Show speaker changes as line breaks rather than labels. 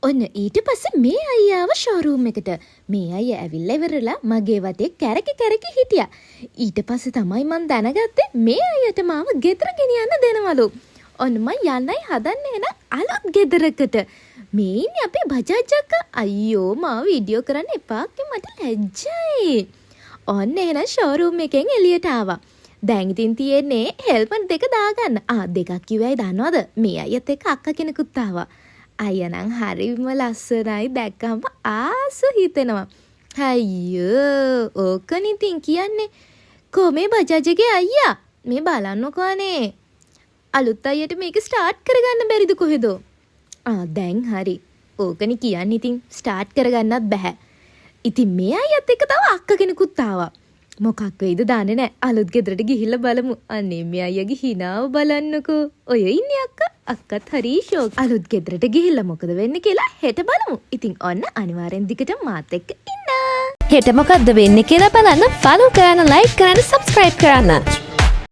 ඔන්න ඊට පස්සේ මේ අයියාව ෂෝරූම් එකට. මේ අයියා ඇවිල්ලා ඉවරලා මගේ වටේ කැරකි හිටියා. ඊට පස්සේ තමයි මං දැනගත්තේ මේ අයියට මාව ගෙදර ගෙනියන්න දෙනවලු. ඔන්න මං යන්නයි හදන්නේ න අලුත් ගෙදරකට. මේ ඉන්නේ අපේ බජාජ් අක්කා. අයියෝ මාව වීඩියෝ කරන්න එපා මට ලැජ්ජයි. ඔන්න එහෙනම් ෂෝරූම් එකෙන් එළියට ආවා. දැන් ඉතින් තියෙන්නේ හෙල්මට් දෙක දාගන්න. දෙකක් කිව්වයි දන්නවද? මේ අයියත් එක්ක අක්කා කෙනෙකුත් ආවා. අයියා නම් හරිම ලස්සනයි දැක්කම ආස හිතෙනවා. අයියෝ ඕකනේ ඉතින් කියන්නේ. කොමේ බජාජ් එකේ අයියා මේ බලන්නකෝ අනේ. අලුත් අයියට මේක ස්ටාර්ට් කරගන්න බැරිද කොහෙද? දැන් හරි. ඕකනේ කියන්නේ ඉතින් ස්ටාර්ට් කරගන්නත් බෑ. ඉතින් මේ අයියත් එක්ක තව අක්කා කෙනෙකුත් ආවා. මොකක් වෙයිද දන්නේ නැහැ. අලුත් ගෙදරට ගිහිල්ලා බලමු. අනේ මේ අයියාගේ හිනාව බලන්නකෝ. ඔය ඉන්නේ අක්කා. අක්කත් හරි ෂෝක්. අලුත් ගෙදරට ගිහිල්ලා මොකද වෙන්නේ කියලා හෙට බලමු. ඉතින් ඔන්න අනිවාර්යෙන් දිගට මාත් එක්ක ඉන්න.
හෙට මොකද්ද වෙන්නේ කියලා බලන්න ෆලෝ කරන්න, ලයික් කරන්න, සබ්ස්ක්‍රයිබ් කරන්න.